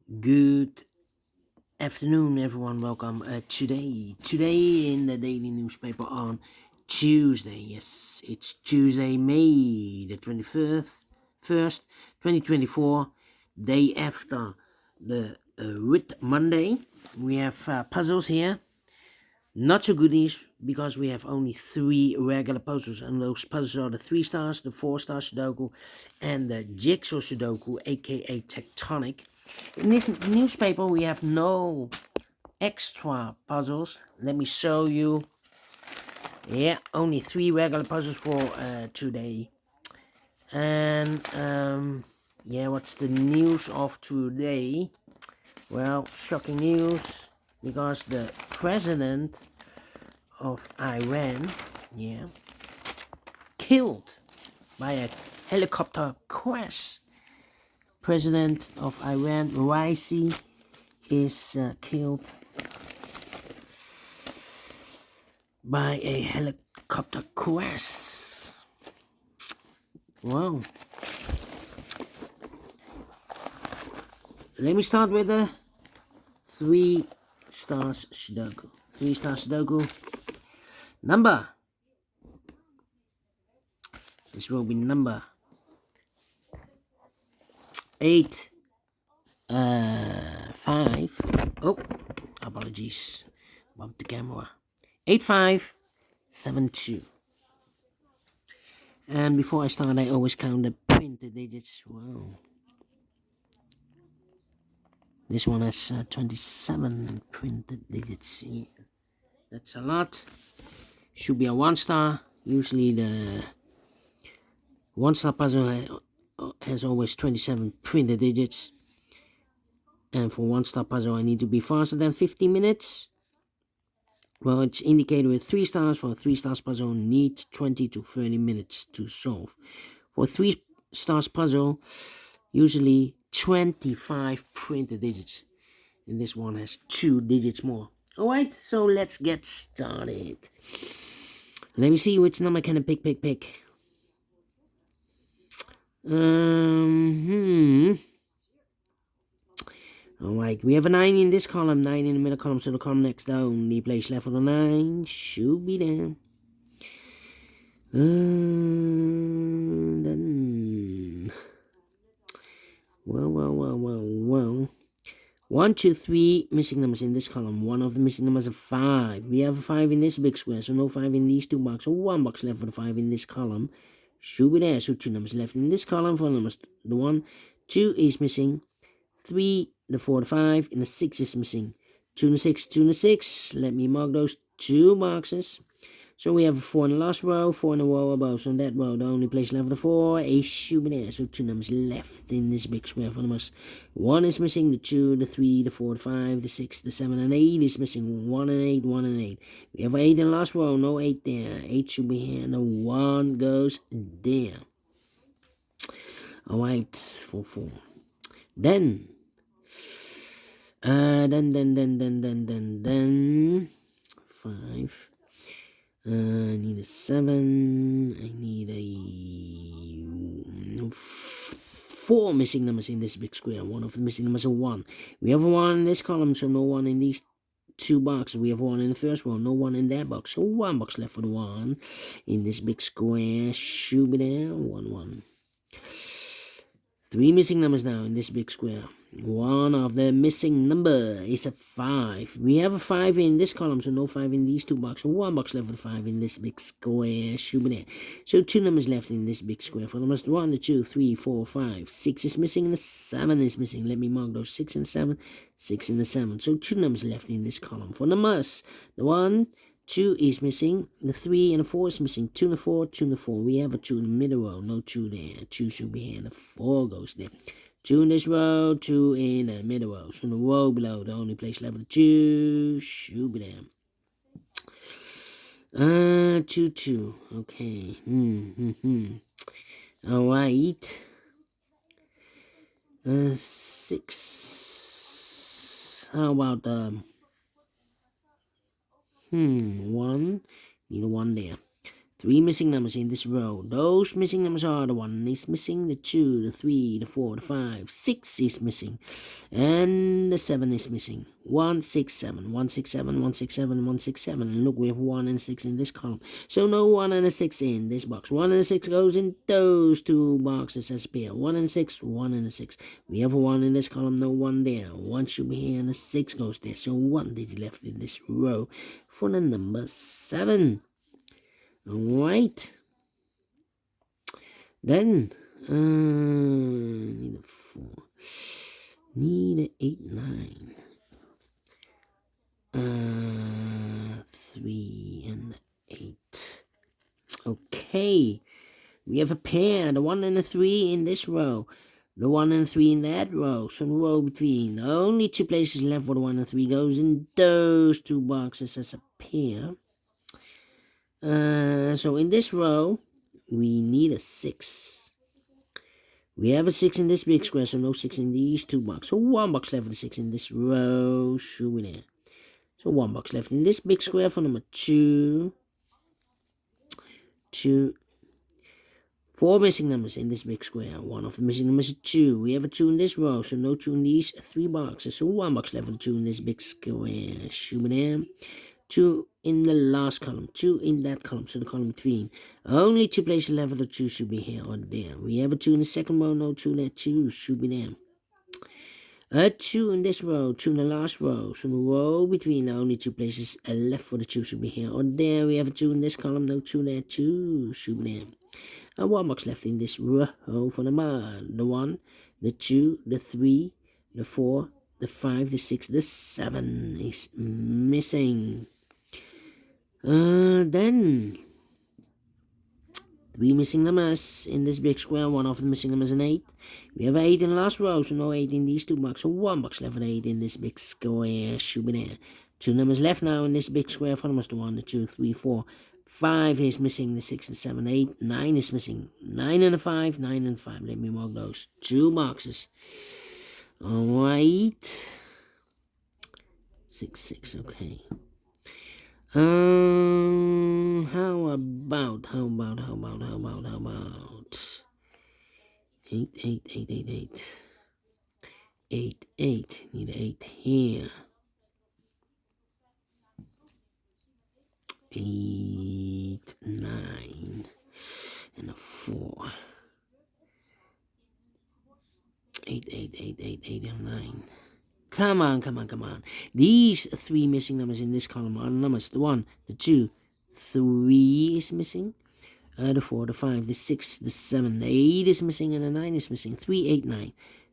Good afternoon, everyone. Welcome. Today in the daily newspaper on Tuesday. Yes, it's Tuesday, May the 21st, 2024, day after the Whit Monday. We have puzzles here. Not so good news because we have only three regular puzzles, and those puzzles are the 3 stars, the 4 stars Sudoku, and the JigSaw Sudoku, aka Tectonic. In this newspaper, we have no extra puzzles. Let me show you. Yeah, only three regular puzzles for today. And yeah, what's the news of today? Well, shocking news because the president of Iran, yeah, killed by a helicopter crash. President of Iran, Raisi, is killed by a helicopter crash. Wow. Let me start with the 3 stars Sudoku. 3 stars Sudoku. Number. This will be number 8, 5. Oh, apologies. Bumped the camera. 8572. And before I start, I always count the printed digits. Wow. This one has 27 printed digits. Yeah. That's a lot. Should be a 1 star. Usually the 1 star puzzle has always 27 printed digits. And for 1 star puzzle, I need to be faster than 50 minutes. Well, it's indicated with 3 stars. For a 3 stars puzzle, needs 20 to 30 minutes to solve. For 3 stars puzzle, usually 25 printed digits. And this one has 2 digits more. Alright, so let's get started. Let me see which number can I pick. Alright, we have a 9 in this column, 9 in the middle column, so the column next down, the place left for the 9 should be there. Then, well. 1, 2, 3 missing numbers in this column. One of the missing numbers is 5. We have a 5 in this big square, so no 5 in these 2 boxes. So 1 box left for the 5 in this column. Should be there. So 2 numbers left in this column. 4 numbers. The 1, 2 is missing. 3, the 4, the 5, and the 6 is missing. 2 and the 6, 2 and the 6. Let me mark those 2 boxes. So we have a 4 in the last row, 4 in the row above. So in that row, the only place left for the 4 is should be there. So 2 numbers left in this big square. 4 numbers. 1 is missing, the 2, the 3, the 4, the 5, the 6, the 7, and 8 is missing. 1 and 8, 1 and 8. We have 8 in the last row, no 8 there. 8 should be here, and the 1 goes there. Alright, 4, 4. Then 5. I need a 7. I need a 4 missing numbers in this big square. One of the missing numbers is 1. We have a 1 in this column, so no 1 in these 2 boxes. We have 1 in the first row, no 1 in that box. So 1 box left for the 1 in this big square. Should be there. 1, 1. 3 missing numbers now in this big square. One of the missing number is a 5. We have a 5 in this column, so no 5 in these 2 boxes. 1 box left for the 5 in this big square. Should be there. So 2 numbers left in this big square. For numbers 1, the 2, 3, 4, 5. 6 is missing and the 7 is missing. Let me mark those 6 and 7. 6 and the 7. So 2 numbers left in this column. For numbers, the 1, 2 is missing. The 3 and the 4 is missing. 2 and the 4, 2 and the 4. We have a 2 in the middle row. No 2 there. 2 should be here. And the 4 goes there. 2 in this row, 2 in the middle row. So in the row below, the only place left for the 2 should be there. 2, 2. Okay. Alright. 6. How about 1? Need a 1 there. 3 missing numbers in this row. Those missing numbers are the 1 is missing, the 2, the 3, the 4, the 5, 6 is missing, and the 7 is missing. 1, 6, 7, 1, 6, 7, 1, 6, 7, 1, 6, 7. And look, we have 1 and 6 in this column. So no 1 and a 6 in this box. 1 and a 6 goes in those 2 boxes as a pair. 1 and 6, 1 and a 6. We have a 1 in this column, no 1 there. 1 should be here and a 6 goes there. So 1 digit left in this row for the number 7. Alright. Then, need a 4. Need a 8, 9. 3 and 8. Okay. We have a pair, the 1 and the 3 in this row. The 1 and 3 in that row. So the row between. The only 2 places left for the 1 and 3 goes in those 2 boxes as a pair. So in this row, we need a 6. We have a 6 in this big square, so no 6 in these 2 boxes. So 1 box left for the 6 in this row. Should be there. So 1 box left in this big square for number 2. 4 missing numbers in this big square. 1 of the missing numbers is 2. We have a 2 in this row, so no 2 in these 3 boxes. So 1 box left for the 2 in this big square. Should be there. 2 in the last column, 2 in that column, so the column between. Only 2 places left for the 2 should be here or there. We have a 2 in the second row, no 2 there, 2 should be there. A 2 in this row, 2 in the last row, so the row between, only 2 places left for the 2 should be here or there. We have a 2 in this column, no 2 there, 2 should be there. And 1 box left in this row for the 1, the 2, the 3, the 4, the 5, the 6, the 7 is missing. Then 3 missing numbers in this big square. 1 of the missing numbers is an 8. We have 8 in the last row, so no 8 in these 2 boxes. So 1 box left for the 8 in this big square. Should be there. 2 numbers left now in this big square for numbers, the 1, the 2, 3, 4. 5 is missing, the 6, the 7, 8. 9 is missing. 9 and a 5, 9 and 5. Let me mark those 2 boxes. Alright. 6, 6, okay. How about 8, 8, 8, 8, 8. 8, 8. Need an 8 here. 8, 9, and a 4. 8, 8, 8, 8, 8, and 9. Come on. These 3 missing numbers in this column are numbers. The 1, the 2, 3 is missing. The 4, the 5, the 6, the 7, the 8 is missing, and the 9 is missing. 3, 8, 9.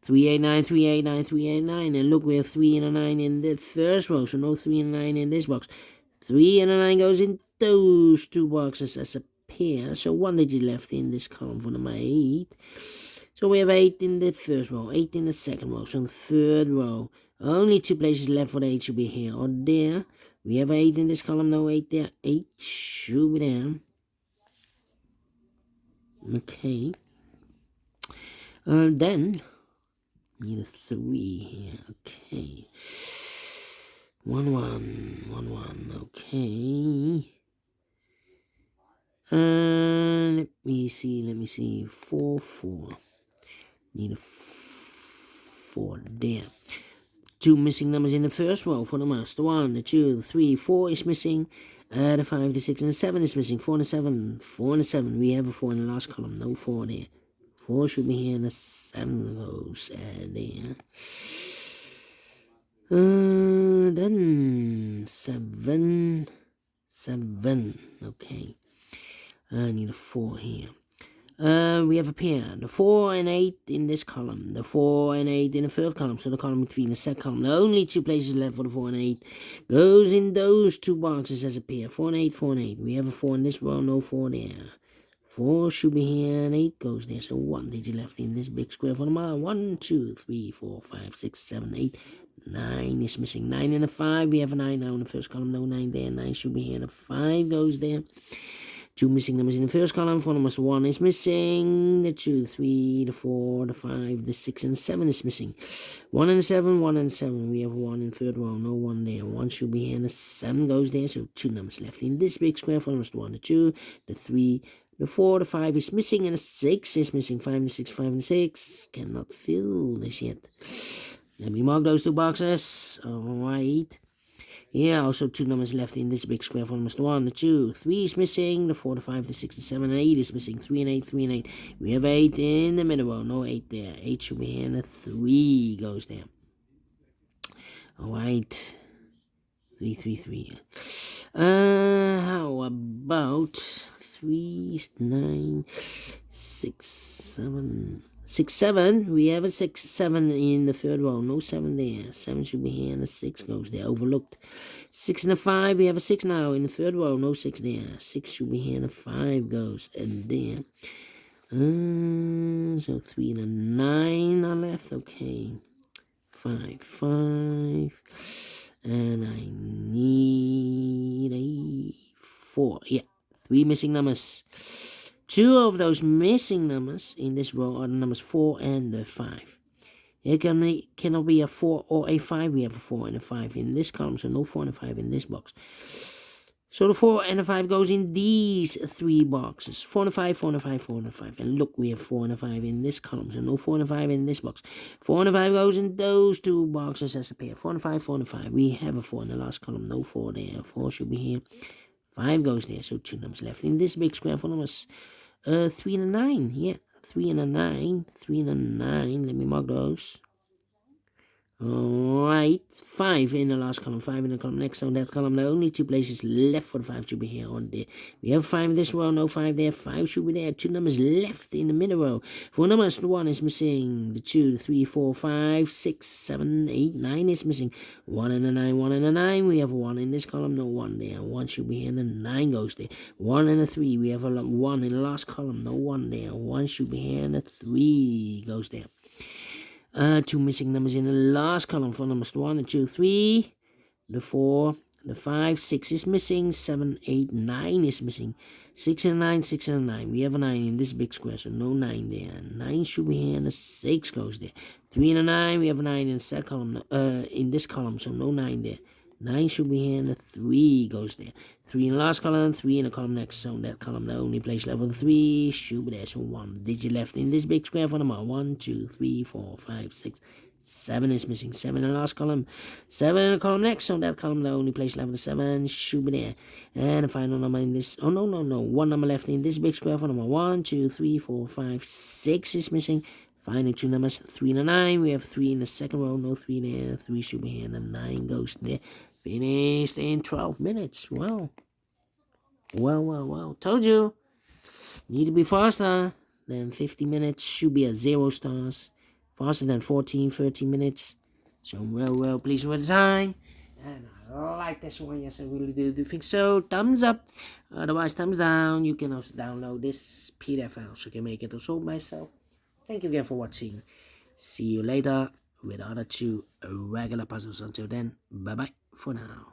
3, 8, 9, 3, 8, 9, 3, 8, 9. And look, we have 3 and a 9 in the first row, so no 3 and a 9 in this box. 3 and a 9 goes in those 2 boxes as a pair. So 1 digit left in this column for number 8. So we have 8 in the first row, 8 in the second row. So in the third row, only 2 places left for the 8 should be here or there. We have 8 in this column, no 8 there. 8 should be there. Okay. Then, need a 3 here. Okay. 1, 1, 1, 1. Okay. Let me see. 4, 4. Need a 4 there. 2 missing numbers in the first row for the master. 1, the 2, the 3, 4 is missing. The 5, the 6, and the 7 is missing. 4 and the 7. 4 and the 7. We have a 4 in the last column. No 4 there. 4 should be here, and the 7 goes there. Then 7. Okay. I need a 4 here. We have a pair. The 4 and 8 in this column. The 4 and 8 in the third column. So the column between the second column. The only 2 places left for the 4 and 8 goes in those 2 boxes as a pair. 4 and 8, 4 and 8. We have a 4 in this row, no 4 there. 4 should be here and 8 goes there. So 1 digit left in this big square for the mile. 1, 2, 3, 4, 5, 6, 7, 8. 9 is missing. 9 and a 5. We have a 9 now in the first column. No 9 there. 9 should be here. The 5 goes there. Two missing numbers in the first column. 4 numbers, 1 is missing. The 2, the 3, the 4, the 5, the 6, and the 7 is missing. 1 and the 7, 1 and the 7. We have 1 in third row, no 1 there. 1 should be here, and the 7 goes there. So 2 numbers left in this big square. 4 numbers, 1, the 2, the 3, the 4, the 5 is missing, and the 6 is missing. 5 and the 6, 5 and the 6. Cannot fill this yet. Let me mark those 2 boxes. Alright. Yeah, also 2 numbers left in this big square. 4 numbers, 1, the 2, 3 is missing. The 4, the 5, the 6, the 7, and 8 is missing. 3 and 8, 3 and 8. We have 8 in the middle row. No 8 there. 8 should be here, and the 3 goes there. Alright. 3, 3, 3. How about 3, 9, 6, 7... 6, 7, we have a 6, 7 in the third row, no 7 there, 7 should be here, and the 6 goes there, overlooked. 6 and a 5, we have a 6 now in the third row, no 6 there, 6 should be here, and the 5 goes in there. So 3 and a 9 are left, okay, 5, 5, and I need a 4, yeah, 3 missing numbers. 2 of those missing numbers in this row are the numbers 4 and 5. It cannot be a 4 or a 5. We have a 4 and a 5 in this column, so no 4 and a 5 in this box. So the 4 and a 5 goes in these 3 boxes. 4 and a 5, 4 and a 5, 4 and a 5. And look, we have 4 and a 5 in this column, so no 4 and a 5 in this box. 4 and a 5 goes in those 2 boxes as a pair. 4 and a 5, 4 and a 5. We have a 4 in the last column, no 4 there. 4 should be here. 5 goes there, so 2 numbers left in this big square. 4 numbers, 3 and a 9, yeah, 3 and a 9, 3 and a 9, let me mark those. Alright, 5 in the last column, 5 in the column next, so that column, the only 2 places left for the 5 should be here or there. We have 5 in this row, no 5 there, 5 should be there, 2 numbers left in the middle row. 4 numbers, the 1 is missing, the 2, the 3, 4, 5, 6, 7, 8, 9 is missing. 1 and a 9, 1 and a 9, we have 1 in this column, no 1 there, 1 should be here, and the 9 goes there. 1 and a 3, we have a 1 in the last column, no 1 there, 1 should be here, and the 3 goes there. 2 missing numbers in the last column. 4 numbers, 1, the 2, 3, the 4, the 5, 6 is missing, 7, 8, 9 is missing, 6 and 9, 6 and 9. We have a 9 in this big square, so no 9 there. 9 should be here, and the 6 goes there. 3 and a 9, we have a 9 in the second column, in this column, so no 9 there. 9 should be here, and the 3 goes there. 3 in the last column, 3 in the column next, so that column, the only place left with 3 should be there. So 1 digit left in this big square for number 1, 2, 3, 4, 5, 6, 7 is missing. 7 in the last column, 7 in the column next, so that column, the only place left with 7 should be there. And the final number in this, 1 number left in this big square for number 1, 2, 3, 4, 5, 6 is missing. Finally, 2 numbers, 3 and a 9. We have 3 in the second row, no 3 there. 3 should be here, and the 9 goes there. Finished in 12 minutes. Wow. Well. Told you. Need to be faster than 50 minutes. Should be at 0 stars. Faster than 14, 13 minutes. So, well, please with the time. And I like this one. Yes, I really do think so. Thumbs up. Otherwise, thumbs down. You can also download this PDF file so you can make it also myself. Thank you again for watching. See you later with other 2 regular puzzles. Until then, bye-bye for now.